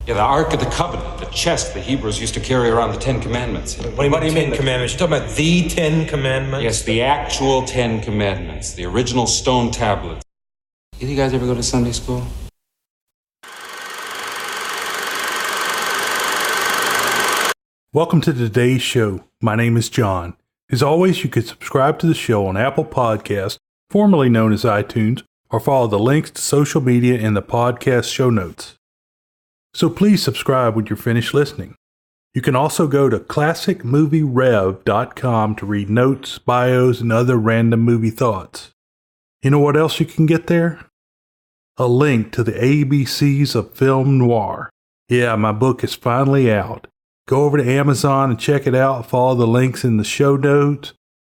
Yeah, the Ark of the Covenant, the chest the Hebrews used to carry around the Ten Commandments. What do you mean commandments? You're talking about the Ten Commandments? Yes, the actual Ten Commandments, the original stone tablets. Did you guys ever go to Sunday school? Welcome to today's show. My name is John. As always, you can subscribe to the show on Apple Podcasts, formerly known as iTunes, or follow the links to social media in the podcast show notes. So please subscribe when you're finished listening. You can also go to classicmovierev.com to read notes, bios, and other random movie thoughts. You know what else you can get there? A link to the ABCs of film noir. Yeah, my book is finally out. Go over to Amazon and check it out. Follow the links in the show notes.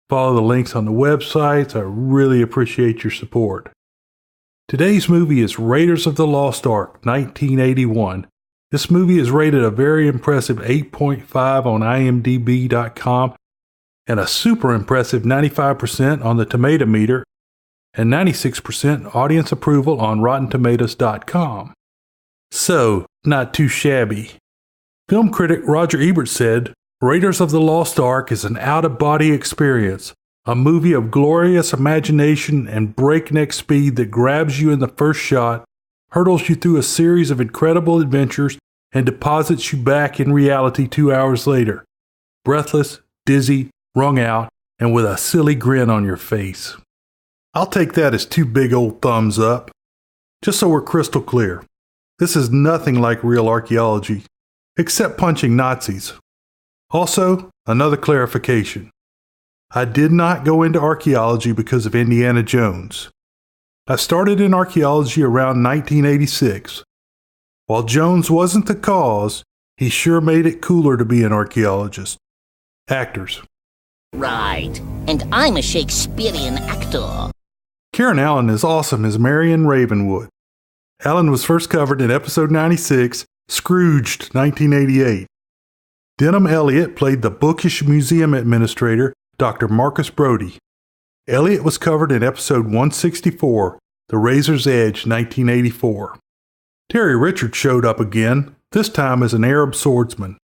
Follow the links on the websites. I really appreciate your support. Today's movie is Raiders of the Lost Ark, 1981. This movie is rated a very impressive 8.5 on IMDb.com and a super impressive 95% on the Tomato Meter and 96% audience approval on RottenTomatoes.com. So, not too shabby. Film critic Roger Ebert said, Raiders of the Lost Ark is an out-of-body experience, a movie of glorious imagination and breakneck speed that grabs you in the first shot, hurdles you through a series of incredible adventures, and deposits you back in reality 2 hours later, breathless, dizzy, wrung out, and with a silly grin on your face. I'll take that as 2 big old thumbs up. Just so we're crystal clear, this is nothing like real archaeology, except punching Nazis. Also, another clarification. I did not go into archaeology because of Indiana Jones. I started in archaeology around 1986. While Jones wasn't the cause, he sure made it cooler to be an archaeologist. Actors. Right, and I'm a Shakespearean actor. Karne Allen is awesome as Marion Ravenwood. Allen was first covered in episode 96, Scrooged, 1988. Denham Elliott played the bookish museum administrator, Dr. Marcus Brody. Elliott was covered in episode 164, The Razor's Edge, 1984. Terry Richard showed up again, this time as an Arab swordsman.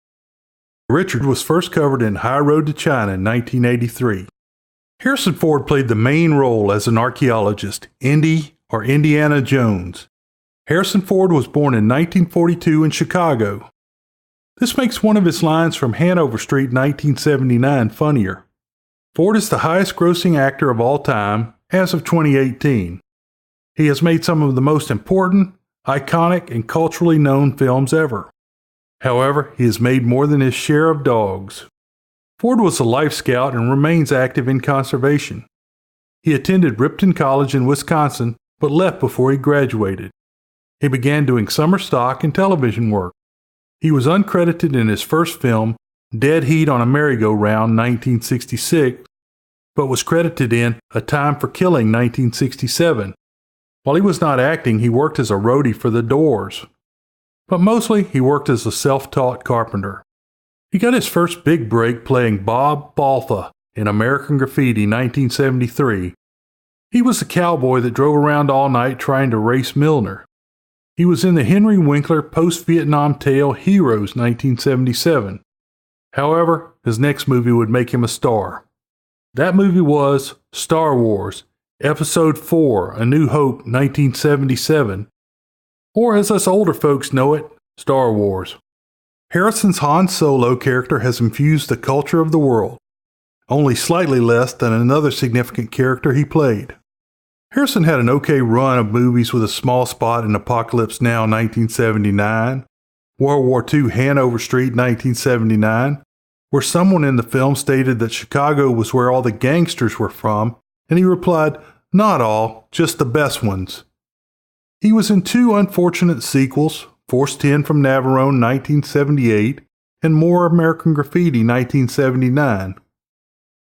Richard was first covered in High Road to China in 1983. Harrison Ford played the main role as an archaeologist, Indy or Indiana Jones. Harrison Ford was born in 1942 in Chicago. This makes one of his lines from Hanover Street 1979 funnier. Ford is the highest grossing actor of all time as of 2018. He has made some of the most important, iconic, and culturally known films ever. However, he has made more than his share of dogs. Ford was a Life Scout and remains active in conservation. He attended Ripton College in Wisconsin, but left before he graduated. He began doing summer stock and television work. He was uncredited in his first film, Dead Heat on a Merry-Go-Round, 1966, but was credited in A Time for Killing, 1967. While he was not acting, he worked as a roadie for The Doors. But mostly, he worked as a self-taught carpenter. He got his first big break playing Bob Baltha in American Graffiti, 1973. He was the cowboy that drove around all night trying to race Milner. He was in the Henry Winkler post-Vietnam tale Heroes, 1977. However, his next movie would make him a star. That movie was Star Wars, Episode 4, A New Hope, 1977. Or as us older folks know it, Star Wars. Harrison's Han Solo character has infused the culture of the world, only slightly less than another significant character he played. Harrison had an okay run of movies with a small spot in Apocalypse Now, 1979, World War II Hanover Street, 1979, where someone in the film stated that Chicago was where all the gangsters were from, and he replied, "Not all, just the best ones." He was in 2 unfortunate sequels, Force 10 from Navarone, 1978, and More American Graffiti, 1979.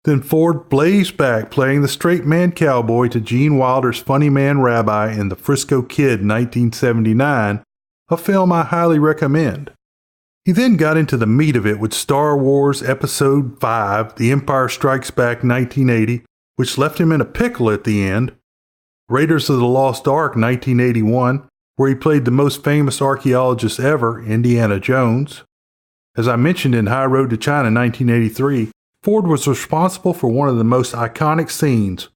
Then Ford blazed back playing the straight man cowboy to Gene Wilder's Funny Man Rabbi in The Frisco Kid, 1979, a film I highly recommend. He then got into the meat of it with Star Wars Episode 5, The Empire Strikes Back, 1980, which left him in a pickle at the end, Raiders of the Lost Ark, 1981, where he played the most famous archaeologist ever, Indiana Jones. As I mentioned in High Road to China in 1983, Ford was responsible for one of the most iconic scenes,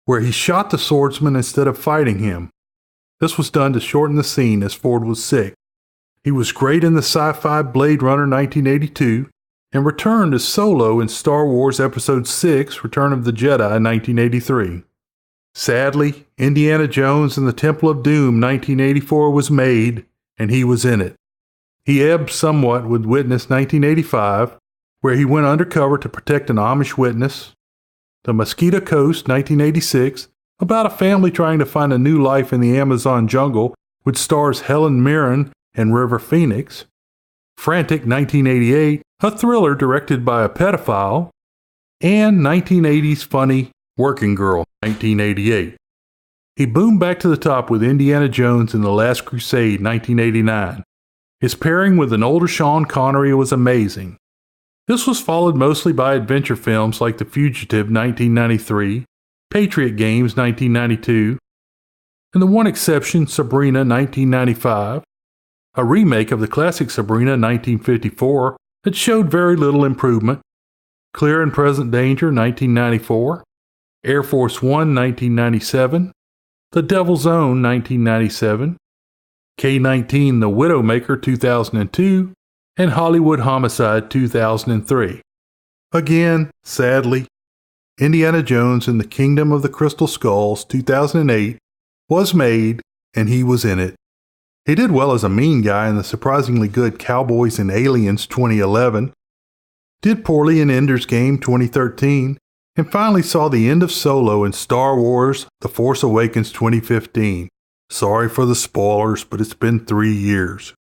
where he shot the swordsman instead of fighting him. This was done to shorten the scene as Ford was sick. He was great in the sci-fi Blade Runner 1982 and returned as Solo in Star Wars Episode VI, Return of the Jedi in 1983. Sadly, Indiana Jones and the Temple of Doom 1984 was made, and he was in it. He ebbed somewhat with Witness 1985, where he went undercover to protect an Amish witness. The Mosquito Coast 1986, about a family trying to find a new life in the Amazon jungle, which stars Helen Mirren and River Phoenix. Frantic 1988, a thriller directed by a pedophile. And 1980's funny Working Girl 1988. He boomed back to the top with Indiana Jones in The Last Crusade 1989. His pairing with an older Sean Connery was amazing. This was followed mostly by adventure films like The Fugitive 1993, Patriot Games 1992, and the one exception, Sabrina 1995, a remake of the classic Sabrina 1954 that showed very little improvement, Clear and Present Danger 1994, Air Force One 1997, The Devil's Own 1997, K-19 The Widowmaker 2002, and Hollywood Homicide 2003. Again, sadly, Indiana Jones and the Kingdom of the Crystal Skulls 2008 was made, and he was in it. He did well as a mean guy in the surprisingly good Cowboys and Aliens 2011, did poorly in Ender's Game 2013, and finally saw the end of Solo in Star Wars The Force Awakens 2015. Sorry for the spoilers, but it's been 3 years.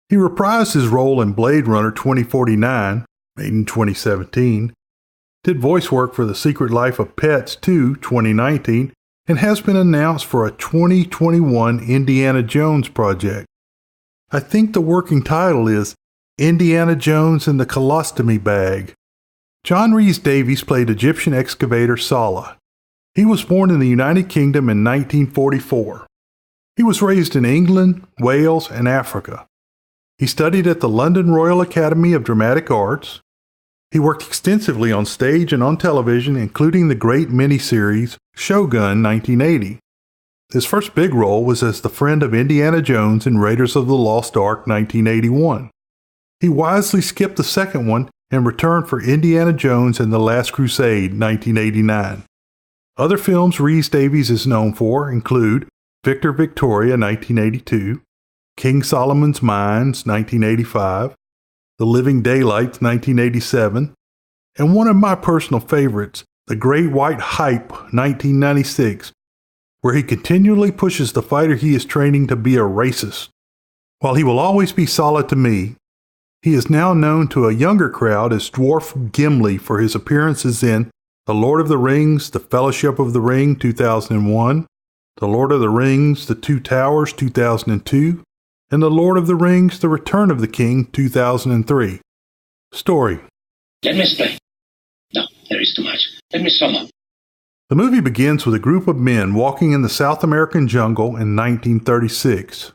He reprised his role in Blade Runner 2049, made in 2017, did voice work for The Secret Life of Pets 2 2019, and has been announced for a 2021 Indiana Jones project. I think the working title is Indiana Jones and the Colostomy Bag. John Rhys-Davies played Egyptian excavator Salah. He was born in the United Kingdom in 1944. He was raised in England, Wales, and Africa. He studied at the London Royal Academy of Dramatic Arts. He worked extensively on stage and on television, including the great miniseries Shogun 1980. His first big role was as the friend of Indiana Jones in Raiders of the Lost Ark 1981. He wisely skipped the second one and returned for Indiana Jones and the Last Crusade 1989. Other films Rhys-Davies is known for include Victor Victoria 1982, King Solomon's Mines 1985, The Living Daylights 1987, and one of my personal favorites, The Great White Hype 1996, where he continually pushes the fighter he is training to be a racist. While he will always be solid to me, he is now known to a younger crowd as Dwarf Gimli for his appearances in The Lord of the Rings, The Fellowship of the Ring 2001, The Lord of the Rings, The Two Towers 2002, and The Lord of the Rings, The Return of the King 2003. Story. Let me explain. No, there is too much. Let me sum up. The movie begins with a group of men walking in the South American jungle in 1936.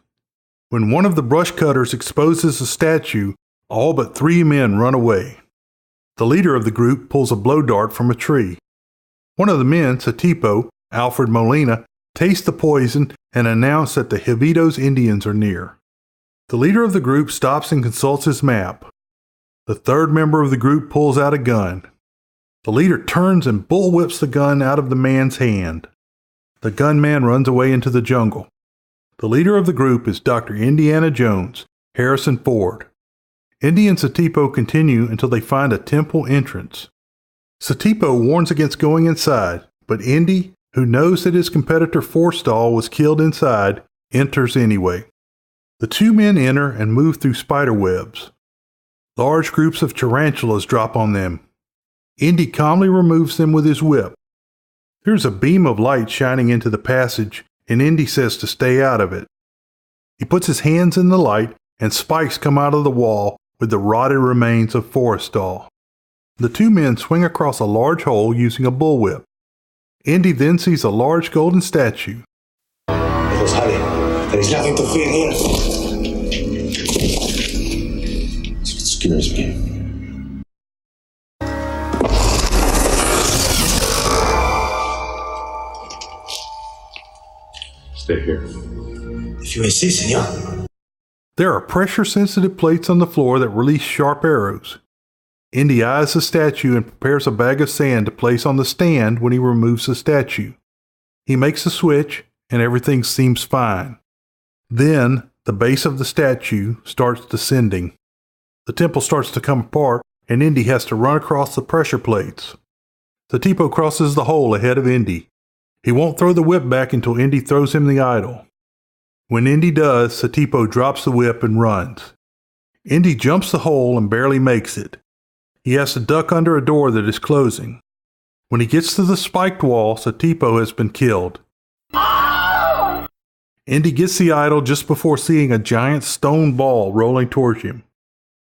When one of the brush cutters exposes a statue, all but 3 men run away. The leader of the group pulls a blow dart from a tree. One of the men, Satipo, Alfred Molina, tastes the poison and announces that the Javitos Indians are near. The leader of the group stops and consults his map. The third member of the group pulls out a gun. The leader turns and bullwhips the gun out of the man's hand. The gunman runs away into the jungle. The leader of the group is Dr. Indiana Jones, Harrison Ford. Indy and Satipo continue until they find a temple entrance. Satipo warns against going inside, but Indy, who knows that his competitor Forstall was killed inside, enters anyway. The 2 men enter and move through spider webs. Large groups of tarantulas drop on them. Indy calmly removes them with his whip. There's a beam of light shining into the passage, and Indy says to stay out of it. He puts his hands in the light, and spikes come out of the wall with the rotted remains of Forstall. The 2 men swing across a large hole using a bullwhip. Indy then sees a large golden statue. It was Harry. There's nothing to fear here. That's what scares me. Stay here. If you insist, senor. There are pressure-sensitive plates on the floor that release sharp arrows. Indy eyes the statue and prepares a bag of sand to place on the stand when he removes the statue. He makes a switch, and everything seems fine. Then, the base of the statue starts descending. The temple starts to come apart, and Indy has to run across the pressure plates. Satipo crosses the hole ahead of Indy. He won't throw the whip back until Indy throws him the idol. When Indy does, Satipo drops the whip and runs. Indy jumps the hole and barely makes it. He has to duck under a door that is closing. When he gets to the spiked wall, Satipo has been killed. Indy gets the idol just before seeing a giant stone ball rolling towards him.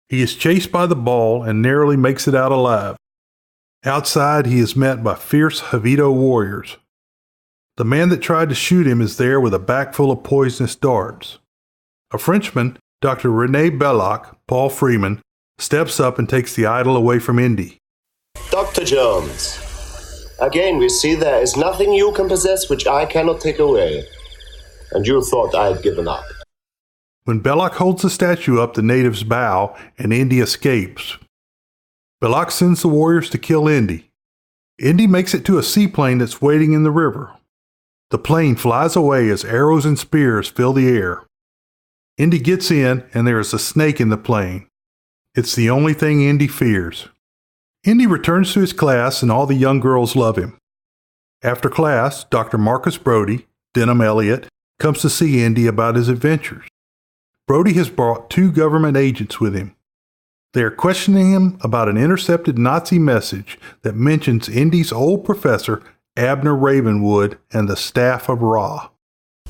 He is chased by the ball and narrowly makes it out alive. Outside, he is met by fierce Javito warriors. The man that tried to shoot him is there with a back full of poisonous darts. A Frenchman, Dr. René Belloc, Paul Freeman, steps up and takes the idol away from Indy. Dr. Jones, again we see there is nothing you can possess which I cannot take away. And you thought I had given up. When Belloc holds the statue up, the natives bow and Indy escapes. Belloc sends the warriors to kill Indy. Indy makes it to a seaplane that's waiting in the river. The plane flies away as arrows and spears fill the air. Indy gets in and there is a snake in the plane. It's the only thing Indy fears. Indy returns to his class and all the young girls love him. After class, Dr. Marcus Brody, Denham Elliott, comes to see Indy about his adventures. Brody has brought 2 government agents with him. They are questioning him about an intercepted Nazi message that mentions Indy's old professor, Abner Ravenwood, and the staff of Ra.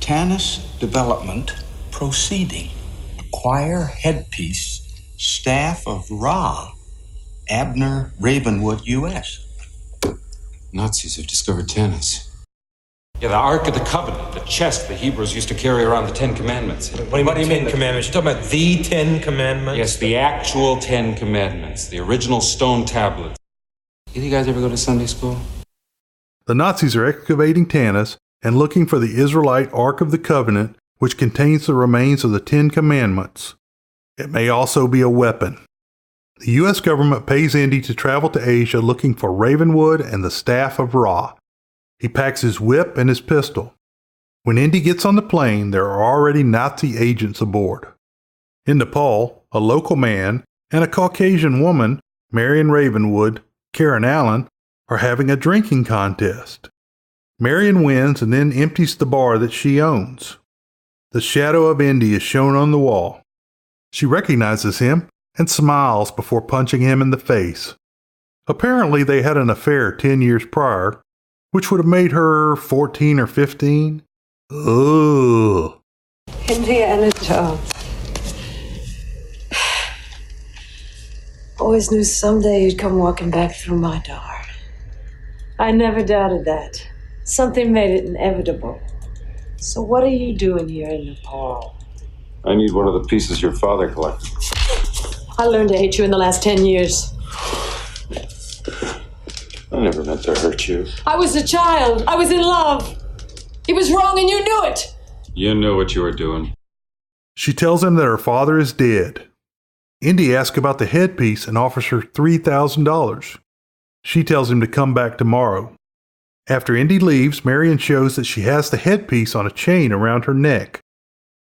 Tanis development proceeding. Acquire headpiece, staff of Ra, Abner Ravenwood, U.S. Nazis have discovered Tanis. Yeah, the Ark of the Covenant, the chest the Hebrews used to carry around the 10 Commandments. What do you mean, Commandments? You're talking about the 10 Commandments? Yes, the actual 10 Commandments, the original stone tablets. Did you guys ever go to Sunday school? The Nazis are excavating Tanis and looking for the Israelite Ark of the Covenant, which contains the remains of the 10 Commandments. It may also be a weapon. The U.S. government pays Indy to travel to Asia looking for Ravenwood and the staff of Ra. He packs his whip and his pistol. When Indy gets on the plane, there are already Nazi agents aboard. In Nepal, a local man and a Caucasian woman, Marion Ravenwood, Karne Allen, are having a drinking contest. Marion wins and then empties the bar that she owns. The shadow of Indy is shown on the wall. She recognizes him and smiles before punching him in the face. Apparently they had an affair 10 years prior, which would have made her 14 or 15. Ugh. Indiana Jones. Always knew someday you'd come walking back through my door. I never doubted that. Something made it inevitable. So what are you doing here in Nepal? I need one of the pieces your father collected. I learned to hate you in the last 10 years. I never meant to hurt you. I was a child. I was in love. He was wrong and you knew it. You knew what you were doing. She tells him that her father is dead. Indy asks about the headpiece and offers her $3,000. She tells him to come back tomorrow. After Indy leaves, Marion shows that she has the headpiece on a chain around her neck.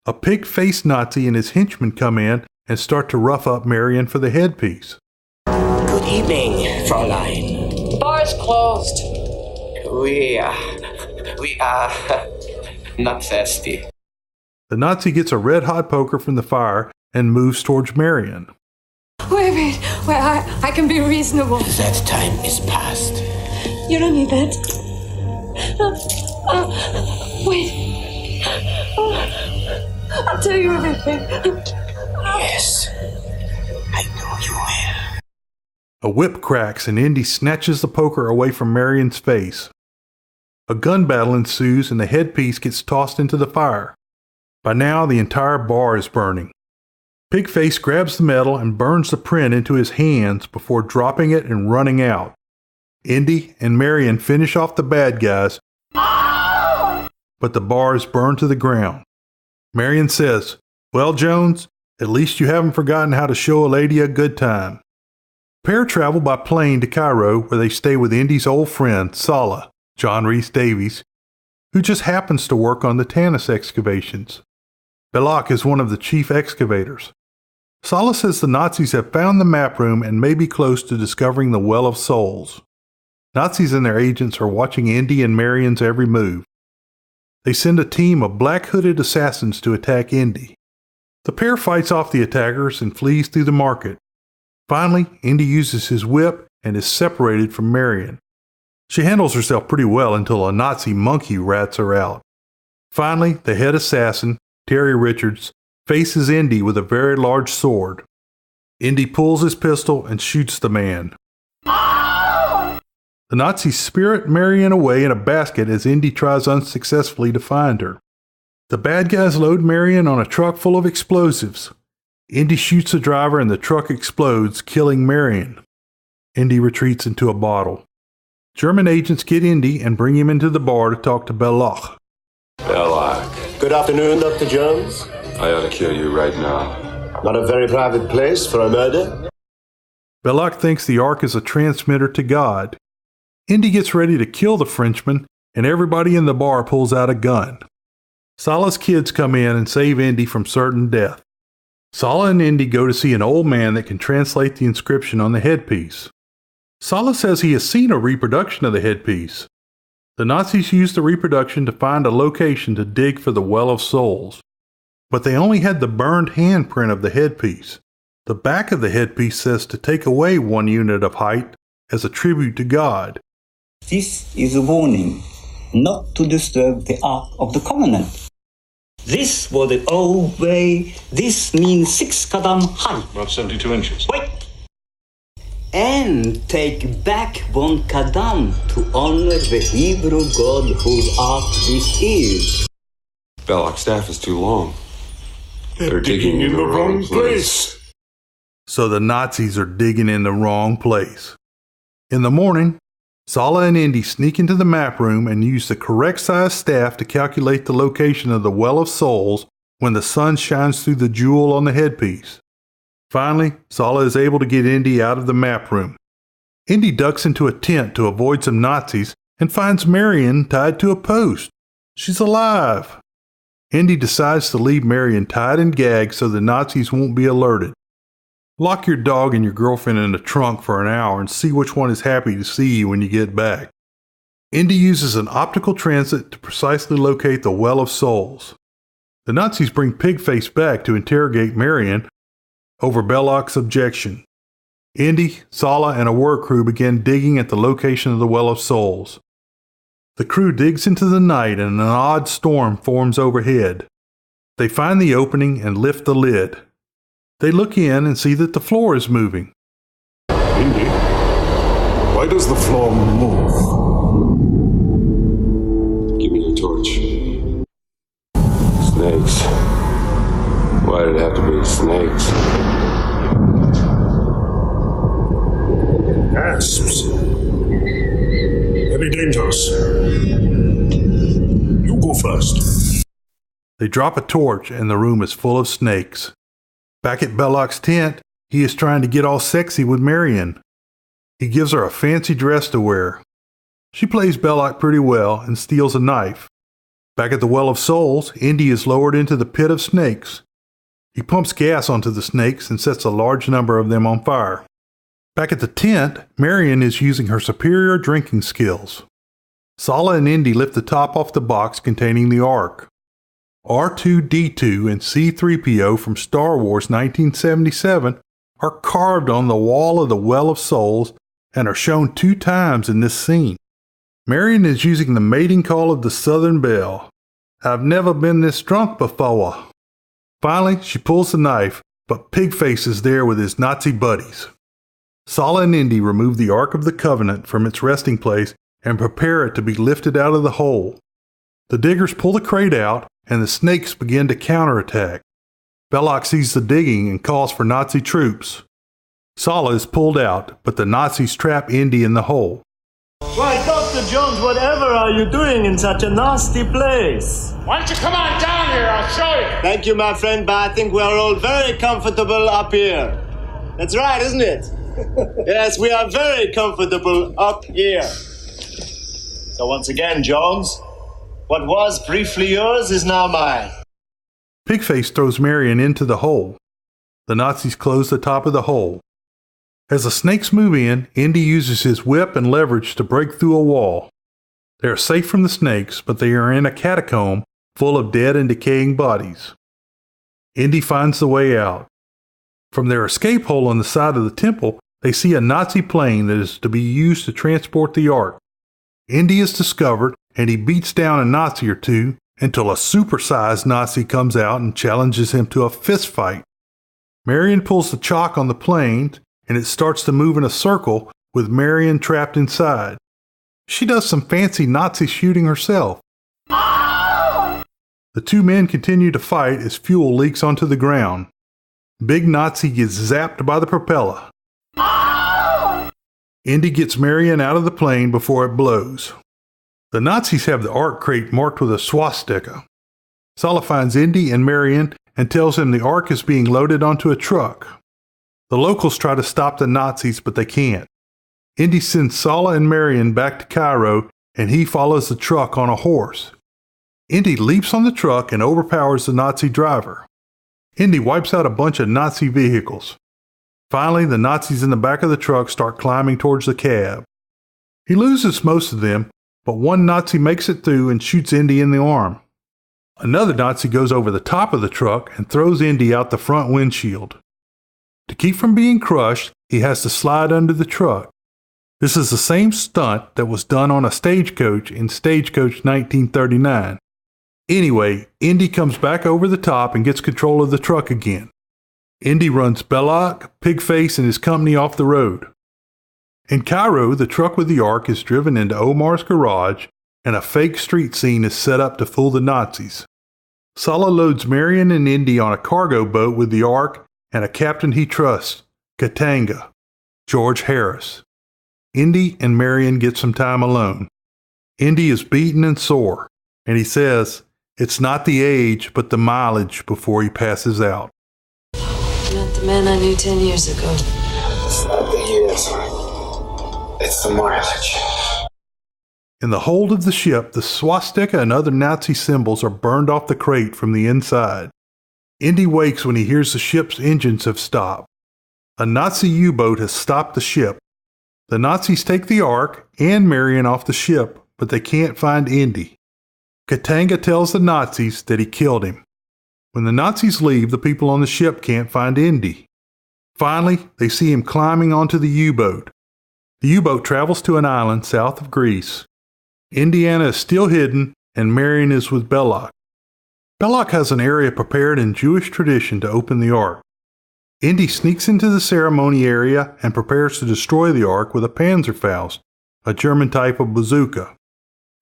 A pig-faced Nazi and his henchmen come in and start to rough up Marion for the headpiece. Good evening, Fräulein. The bar's closed. We are not thirsty. The Nazi gets a red-hot poker from the fire and moves towards Marion. Wait, I can be reasonable. That time is past. You don't need that. Wait. I'll tell you everything. Yes, I know you will. A whip cracks and Indy snatches the poker away from Marion's face. A gun battle ensues and the headpiece gets tossed into the fire. By now, the entire bar is burning. Pigface grabs the metal and burns the print into his hands before dropping it and running out. Indy and Marion finish off the bad guys, but the bar is burned to the ground. Marion says, "Well, Jones, at least you haven't forgotten how to show a lady a good time." The pair travel by plane to Cairo, where they stay with Indy's old friend, Sala, John Rhys Davies, who just happens to work on the Tanis excavations. Belloc is one of the chief excavators. Sala says the Nazis have found the map room and may be close to discovering the Well of Souls. Nazis and their agents are watching Indy and Marion's every move. They send a team of black-hooded assassins to attack Indy. The pair fights off the attackers and flees through the market. Finally, Indy uses his whip and is separated from Marion. She handles herself pretty well until a Nazi monkey rats her out. Finally, the head assassin, Terry Richards, faces Indy with a very large sword. Indy pulls his pistol and shoots the man. The Nazis spirit Marion away in a basket as Indy tries unsuccessfully to find her. The bad guys load Marion on a truck full of explosives. Indy shoots the driver and the truck explodes, killing Marion. Indy retreats into a bottle. German agents get Indy and bring him into the bar to talk to Belloc. Belloc. Good afternoon, Dr. Jones. I ought to kill you right now. Not a very private place for a murder. Belloc thinks the Ark is a transmitter to God. Indy gets ready to kill the Frenchman, and everybody in the bar pulls out a gun. Sala's kids come in and save Indy from certain death. Sala and Indy go to see an old man that can translate the inscription on the headpiece. Sala says he has seen a reproduction of the headpiece. The Nazis used the reproduction to find a location to dig for the Well of Souls. But they only had the burned handprint of the headpiece. The back of the headpiece says to take away 1 unit of height as a tribute to God. This is a warning not to disturb the Ark of the Covenant. This was the old way. This means 6 qadam high. About 72 inches. Wait! And take back 1 qadam to honor the Hebrew God whose Ark this is. Belloc's staff is too long. They're digging in the wrong place. So the Nazis are digging in the wrong place. In the morning, Sala and Indy sneak into the map room and use the correct size staff to calculate the location of the Well of Souls when the sun shines through the jewel on the headpiece. Finally, Sala is able to get Indy out of the map room. Indy ducks into a tent to avoid some Nazis and finds Marion tied to a post. She's alive. Indy decides to leave Marion tied and gagged so the Nazis won't be alerted. Lock your dog and your girlfriend in the trunk for an hour and see which one is happy to see you when you get back. Indy uses an optical transit to precisely locate the Well of Souls. The Nazis bring Pigface back to interrogate Marion over Belloc's objection. Indy, Sala, and a work crew begin digging at the location of the Well of Souls. The crew digs into the night and an odd storm forms overhead. They find the opening and lift the lid. They look in and see that the floor is moving. Indy, why does the floor move? Give me your torch. Snakes. Why did it have to be snakes? Asps. Very dangerous. You go first. They drop a torch and the room is full of snakes. Back at Belloc's tent, he is trying to get all sexy with Marion. He gives her a fancy dress to wear. She plays Belloc pretty well and steals a knife. Back at the Well of Souls, Indy is lowered into the pit of snakes. He pumps gas onto the snakes and sets a large number of them on fire. Back at the tent, Marion is using her superior drinking skills. Sala and Indy lift the top off the box containing the Ark. R2-D2 and C-3PO from Star Wars 1977 are carved on the wall of the Well of Souls and are shown 2 times in this scene. Marion is using the mating call of the Southern Belle. I've never been this drunk before. Finally, she pulls the knife, but Pigface is there with his Nazi buddies. Sala and Indy remove the Ark of the Covenant from its resting place and prepare it to be lifted out of the hole. The diggers pull the crate out and the snakes begin to counterattack. Belloc sees the digging and calls for Nazi troops. Sala is pulled out, but the Nazis trap Indy in the hole. Why, Dr. Jones, whatever are you doing in such a nasty place? Why don't you come on down here? I'll show you. Thank you, my friend, but I think we are all very comfortable up here. That's right, isn't it? Yes, we are very comfortable up here. So once again, Jones, what was briefly yours is now mine. Pigface throws Marion into the hole. The Nazis close the top of the hole. As the snakes move in, Indy uses his whip and leverage to break through a wall. They are safe from the snakes, but they are in a catacomb full of dead and decaying bodies. Indy finds the way out. From their escape hole on the side of the temple, they see a Nazi plane that is to be used to transport the Ark. Indy is discovered, and he beats down a Nazi or two until a supersized Nazi comes out and challenges him to a fist fight. Marion pulls the chock on the plane, and it starts to move in a circle with Marion trapped inside. She does some fancy Nazi shooting herself. The two men continue to fight as fuel leaks onto the ground. Big Nazi gets zapped by the propeller. Indy gets Marion out of the plane before it blows. The Nazis have the Ark crate marked with a swastika. Sala finds Indy and Marion and tells him the Ark is being loaded onto a truck. The locals try to stop the Nazis, but they can't. Indy sends Sala and Marion back to Cairo, and he follows the truck on a horse. Indy leaps on the truck and overpowers the Nazi driver. Indy wipes out a bunch of Nazi vehicles. Finally, the Nazis in the back of the truck start climbing towards the cab. He loses most of them, but one Nazi makes it through and shoots Indy in the arm. Another Nazi goes over the top of the truck and throws Indy out the front windshield. To keep from being crushed, he has to slide under the truck. This is the same stunt that was done on a stagecoach in Stagecoach 1939. Anyway, Indy comes back over the top and gets control of the truck again. Indy runs Belloc, Pigface, and his company off the road. In Cairo, the truck with the Ark is driven into Omar's garage, and a fake street scene is set up to fool the Nazis. Sala loads Marion and Indy on a cargo boat with the Ark and a captain he trusts, Katanga, George Harris. Indy and Marion get some time alone. Indy is beaten and sore, and he says it's not the age but the mileage before he passes out. Not the man I knew 10 years ago. It's not the years. It's the mileage. In the hold of the ship, the swastika and other Nazi symbols are burned off the crate from the inside. Indy wakes when he hears the ship's engines have stopped. A Nazi U-boat has stopped the ship. The Nazis take the Ark and Marion off the ship, but they can't find Indy. Katanga tells the Nazis that he killed him. When the Nazis leave, the people on the ship can't find Indy. Finally, they see him climbing onto the U-boat. The U-boat travels to an island south of Greece. Indiana is still hidden, and Marion is with Belloc. Belloc has an area prepared in Jewish tradition to open the Ark. Indy sneaks into the ceremony area and prepares to destroy the Ark with a Panzerfaust, a German type of bazooka.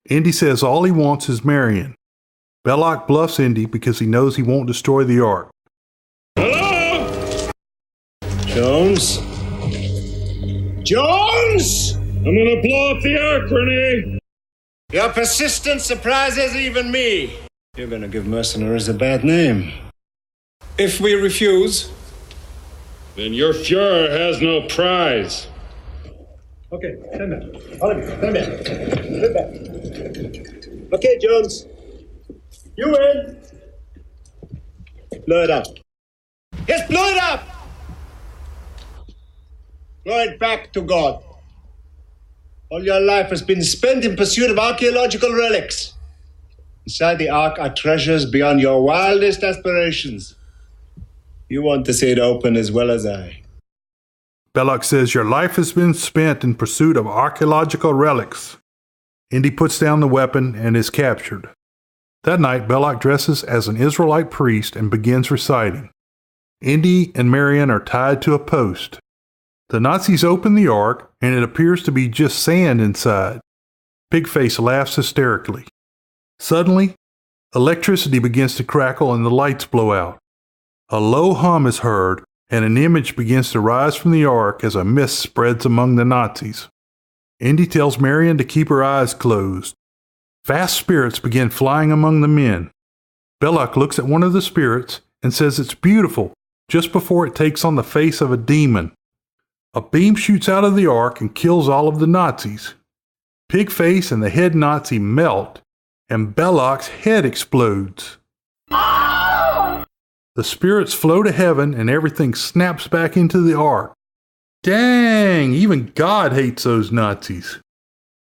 Indy says all he wants is Marion. Belloc bluffs Indy because he knows he won't destroy the Ark. Hello? Jones? Jones? I'm gonna blow up the Ark, Renee. Your persistence surprises even me. You're gonna give mercenaries a bad name. If we refuse, then your Fuhrer has no prize. Okay, stand back. All of you, stand back. Stand back. Okay, Jones. You win. Blow it up. Yes, blow it up! Blow it back to God. All your life has been spent in pursuit of archaeological relics. Inside the Ark are treasures beyond your wildest aspirations. You want to see it open as well as I. Belloc says your life has been spent in pursuit of archaeological relics. Indy puts down the weapon and is captured. That night, Belloc dresses as an Israelite priest and begins reciting. Indy and Marion are tied to a post. The Nazis open the Ark, and it appears to be just sand inside. Pigface laughs hysterically. Suddenly, Electricity begins to crackle and the lights blow out. A low hum is heard, and an image begins to rise from the Ark as a mist spreads among the Nazis. Indy tells Marion to keep her eyes closed. Fast spirits begin flying among the men. Belloc looks at one of the spirits and says it's beautiful, just before it takes on the face of a demon. A beam shoots out of the Ark and kills all of the Nazis. Pigface and the head Nazi melt, and Belloc's head explodes. The spirits flow to heaven and everything snaps back into the Ark. Dang, even God hates those Nazis.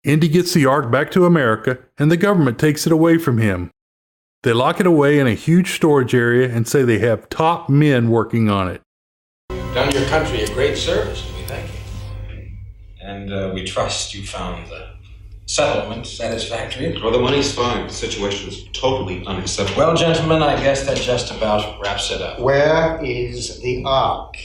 Indy gets the Ark back to America and the government takes it away from him. They lock it away in a huge storage area and say they have top men working on it. Done your country a great service, we thank you. And we trust you found the settlement satisfactory. Well, the money's fine. The situation is totally unacceptable. Well, gentlemen, I guess that just about wraps it up. Where is the Ark?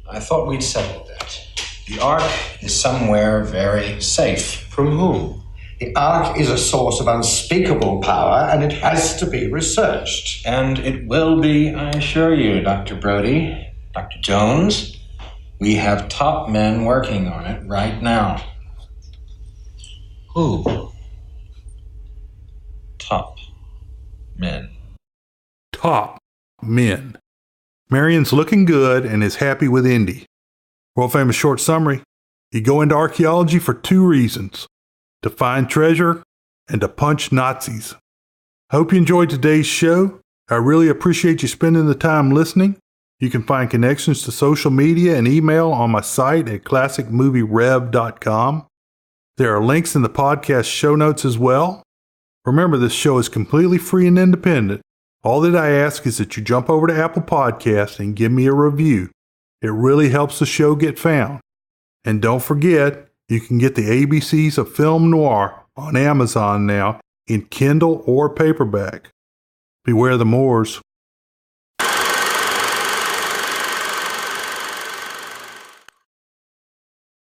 I thought we'd settled that. The Ark is somewhere very safe. From whom? The Ark is a source of unspeakable power, and it has to be researched. And it will be, I assure you, Dr. Brody, Dr. Jones. We have top men working on it right now. Who? Top men. Top men. Marion's looking good and is happy with Indy. World famous short summary. You go into archaeology for 2 reasons: to find treasure and to punch Nazis. I hope you enjoyed today's show. I really appreciate you spending the time listening. You can find connections to social media and email on my site at classicmovierev.com. There are links in the podcast show notes as well. Remember, this show is completely free and independent. All that I ask is that you jump over to Apple Podcasts and give me a review. It really helps the show get found. And don't forget, you can get the ABCs of Film Noir on Amazon now in Kindle or paperback. Beware the Moors.